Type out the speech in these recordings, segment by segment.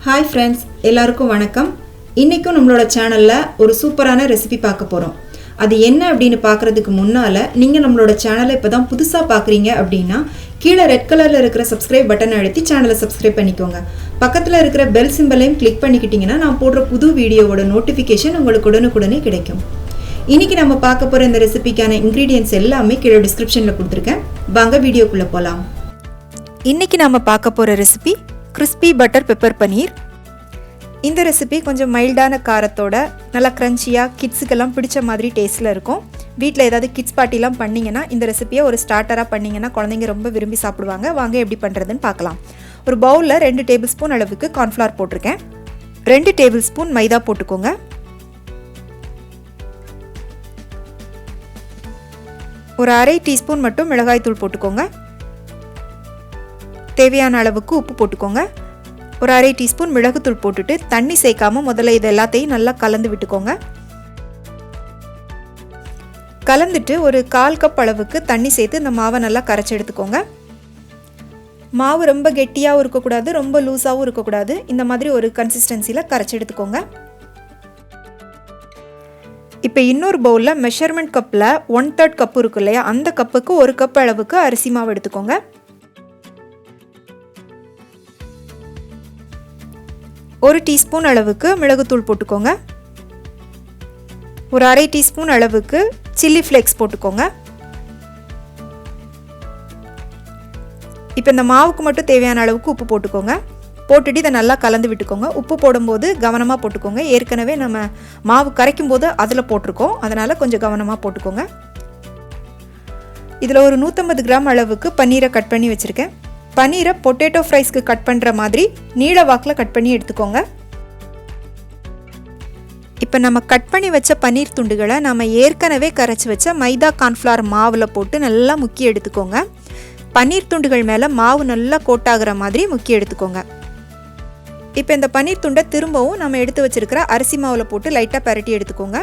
Hi friends, எல்லாருக்கும் வணக்கம். இன்னைக்கு நம்மளோட சேனல்ல ஒரு சூப்பரான ரெசிபி பார்க்க போறோம். அது என்ன அப்படினு பார்க்கிறதுக்கு முன்னால நீங்க நம்மளோட சேனலை இப்பதான் புதுசா பார்க்கறீங்க அப்படினா கீழ ரெட் கலர்ல இருக்கிற subscribe பட்டனை அழுத்தி சேனலை subscribe பண்ணிக்கோங்க. பக்கத்துல இருக்கிற bell symbol-ஐயும் click பண்ணிக்கிட்டீங்கன்னா நான் போடுற புது வீடியோவோட நோட்டிஃபிகேஷன் உங்களுக்கு உடனுக்குடனே கிடைக்கும். இன்னைக்கு நம்ம பார்க்க போற இந்த ரெசிபிக்கான ingredients எல்லாமே கீழ description-ல கொடுத்திருக்கேன். வாங்க வீடியோக்குள்ள போலாம். இன்னைக்கு நாம பார்க்க போற recipe crispy butter pepper paneer. இந்த ரெசிபி கொஞ்சம் மைல்டான காரத்தோட நல்லா கிரன்ச்சியா கிட்ஸ்க்கெல்லாம் பிடிச்ச மாதிரி டேஸ்ட்ல இருக்கும். வீட்ல ஏதாவது கிட்ஸ் பார்ட்டிலாம் பண்ணீங்கனா இந்த ரெசிபியை ஒரு ஸ்டார்ட்டரா பண்ணீங்கனா குழந்தைங்க ரொம்ப விரும்பி சாப்பிடுவாங்க. வாங்க எப்படி பண்றதுன்னு பார்க்கலாம். ஒரு பவுல்ல 2 டேபிள்ஸ்பூன் அளவுக்கு corn flour போட்டுருக்கேன். 2 டேபிள்ஸ்பூன் மைதா போட்டுக்கோங்க. ஒரு அரை டீஸ்பூன் மட்டும் மிளகாய் தூள் போட்டுக்கோங்க. தேவையான அளவுக்கு உப்பு போட்டுக்கோங்க. ஒரு அரை டீஸ்பூன் மிளகு தூள் போட்டுட்டு தண்ணி சேர்க்காம முதல்ல இது எல்லாத்தையும் நல்லா கலந்து விட்டுக்கோங்க. கலந்துட்டு ஒரு 1/4 கப் அளவுக்கு தண்ணி சேர்த்து இந்த மாவை நல்லா கரைச்சி எடுத்துக்கோங்க. மாவு ரொம்ப கெட்டியாகவும் இருக்கக்கூடாது, ரொம்ப லூஸாகவும் இருக்கக்கூடாது. இந்த மாதிரி ஒரு கன்சிஸ்டன்சியில் கரைச்சி எடுத்துக்கோங்க. இப்போ இன்னொரு பவுலில் மெஷர்மெண்ட் கப்பில் 1/3 கப்பு இருக்கு இல்லையா, அந்த கப்புக்கு 1 கப் அளவுக்கு அரிசி மாவு எடுத்துக்கோங்க. ஒரு டீஸ்பூன் அளவுக்கு மிளகுத்தூள் போட்டுக்கோங்க. ஒரு அரை டீஸ்பூன் அளவுக்கு சில்லி ஃப்ளேக்ஸ் போட்டுக்கோங்க. இப்போ இந்த மாவுக்கு மட்டும் தேவையான அளவுக்கு உப்பு போட்டுக்கோங்க. போட்டுட்டு இதை நல்லா கலந்து விட்டுக்கோங்க. உப்பு போடும்போது கவனமாக போட்டுக்கோங்க. ஏற்கனவே நம்ம மாவு கரைக்கும் போது அதில் போட்டிருக்கோம், அதனால் கொஞ்சம் கவனமாக போட்டுக்கோங்க. இதில் ஒரு 150 கிராம் அளவுக்கு பன்னீரை கட் பண்ணி வச்சுருக்கேன். பன்னீரை பொட்டேட்டோ ஃப்ரைஸ்க்கு கட் பண்ணுற மாதிரி நீள வாக்கில் கட் பண்ணி எடுத்துக்கோங்க. இப்போ நம்ம கட் பண்ணி வச்ச பன்னீர் துண்டுகளை நம்ம ஏற்கனவே கரைச்சி வச்ச மைதா கார்ன்ஃப்ளவர் மாவில் போட்டு நல்லா முக்கி எடுத்துக்கோங்க. பன்னீர் துண்டுகள் மேலே மாவு நல்லா கோட்டாகிற மாதிரி முக்கி எடுத்துக்கோங்க. இப்போ இந்த பன்னீர் துண்டை திரும்பவும் நம்ம எடுத்து வச்சிருக்கிற அரிசி மாவில் போட்டு லைட்டாக பரட்டி எடுத்துக்கோங்க.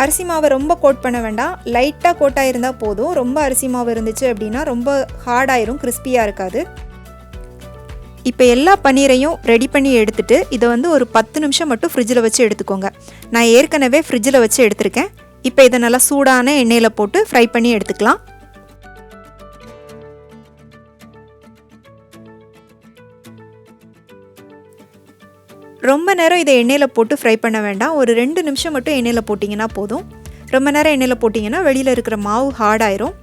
அரிசி மாவை ரொம்ப கோட் பண்ண வேண்டாம், லைட்டாக கோட்டாக இருந்தால் போதும். ரொம்ப அரிசி மாவு இருந்துச்சு அப்படின்னா ரொம்ப ஹார்டாயிரும், கிறிஸ்பியாக இருக்காது. இப்போ எல்லா பன்னீரையும் ரெடி பண்ணி எடுத்துட்டு இதை ஒரு 10 நிமிஷம் மட்டும் ஃப்ரிட்ஜில் வச்சு எடுத்துக்கோங்க. நான் ஏற்கனவே ஃப்ரிட்ஜில் வச்சு எடுத்திருக்கேன். இப்போ இதை நல்லா சூடான எண்ணெயில் போட்டு ஃப்ரை பண்ணி எடுத்துக்கலாம். ரொம்ப நேரம் இதை எண்ணெயில் போட்டு ஃப்ரை பண்ண வேண்டாம். ஒரு 2 நிமிஷம் மட்டும் எண்ணெயில் போட்டிங்கன்னா போதும். ரொம்ப நேரம் எண்ணெயில் போட்டிங்கன்னா வெளியில் இருக்கிற மாவு ஹார்டாயிரும்.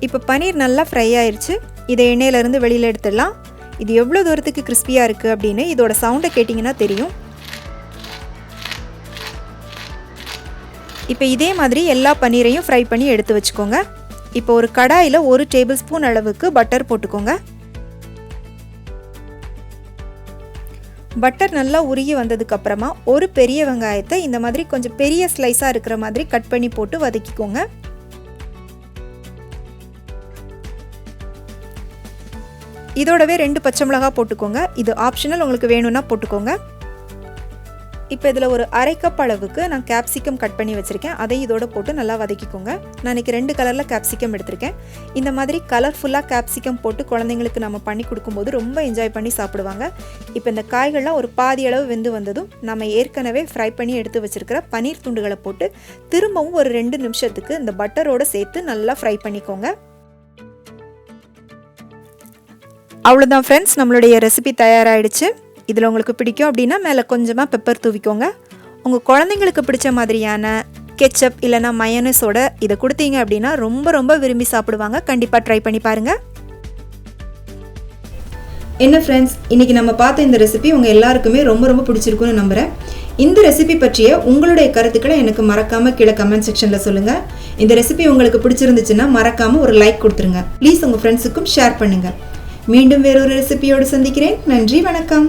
இப்போ பன்னீர் நல்லா ஃப்ரை ஆயிடுச்சு. இதை எண்ணெயிலேருந்து வெளியில் எடுத்துடலாம். இது எவ்வளோ தூரத்துக்கு கிறிஸ்பியாக இருக்குது அப்படின்னு இதோட சவுண்டை கேட்டிங்கன்னா தெரியும். இப்போ இதே மாதிரி எல்லா பன்னீரையும் ஃப்ரை பண்ணி எடுத்து வச்சுக்கோங்க. இப்போ ஒரு கடாயில் 1 டேபிள் ஸ்பூன் அளவுக்கு பட்டர் போட்டுக்கோங்க. பட்டர் நல்லா உருகி வந்ததுக்கு அப்புறமா ஒரு பெரிய வெங்காயத்தை இந்த மாதிரி கொஞ்சம் பெரிய ஸ்லைஸாக இருக்கிற மாதிரி கட் பண்ணி போட்டு வதக்கிக்கோங்க. இதோடவே 2 பச்சை மிளகாய் போட்டுக்கோங்க. இது ஆப்ஷனல், உங்களுக்கு வேணும்னா போட்டுக்கோங்க. இப்போ இதில் ஒரு அரை கப் அளவுக்கு நான் கேப்சிகம் கட் பண்ணி வச்சுருக்கேன். அதை இதோட போட்டு நல்லா வதக்கிக்கோங்க. நான் இன்றைக்கி 2 கலரில் கேப்சிகம் எடுத்திருக்கேன். இந்த மாதிரி கலர்ஃபுல்லாக கேப்சிகம் போட்டு குழந்தைங்களுக்கு நம்ம பண்ணி கொடுக்கும்போது ரொம்ப என்ஜாய் பண்ணி சாப்பிடுவாங்க. இப்போ இந்த காய்கள்லாம் ஒரு பாதி அளவு வெந்து வந்ததும் நம்ம ஏற்கனவே ஃப்ரை பண்ணி எடுத்து வச்சுருக்கிற பன்னீர் துண்டுகளை போட்டு திரும்பவும் ஒரு 2 நிமிஷத்துக்கு இந்த பட்டரோடு சேர்த்து நல்லா ஃப்ரை பண்ணிக்கோங்க. அவ்வளோதான் ஃப்ரெண்ட்ஸ், நம்மளுடைய ரெசிபி தயாராகிடுச்சு. இதில் உங்களுக்கு பிடிக்கும் அப்படின்னா மேலே கொஞ்சமாக பெப்பர் தூவிக்கோங்க. உங்கள் குழந்தைங்களுக்கு பிடிச்ச மாதிரியான கெச்சப் இல்லைனா மயோனஸோட இதை கொடுத்தீங்க அப்படின்னா ரொம்ப ரொம்ப விரும்பி சாப்பிடுவாங்க. கண்டிப்பாக ட்ரை பண்ணி பாருங்கள். என்ன ஃப்ரெண்ட்ஸ், இன்றைக்கி நம்ம பார்த்த இந்த ரெசிபி உங்கள் எல்லாருக்குமே ரொம்ப ரொம்ப பிடிச்சிருக்குன்னு நம்புகிறேன். இந்த ரெசிபி பற்றிய உங்களுடைய கருத்துக்களை எனக்கு மறக்காமல் கீழே கமெண்ட் செக்ஷனில் சொல்லுங்கள். இந்த ரெசிபி உங்களுக்கு பிடிச்சிருந்துச்சுன்னா மறக்காமல் ஒரு லைக் கொடுத்துருங்க. ப்ளீஸ் உங்கள் ஃப்ரெண்ட்ஸுக்கும் ஷேர் பண்ணுங்கள். மீண்டும் வேறொரு ரெசிபியோடு சந்திக்கிறேன். நன்றி, வணக்கம்.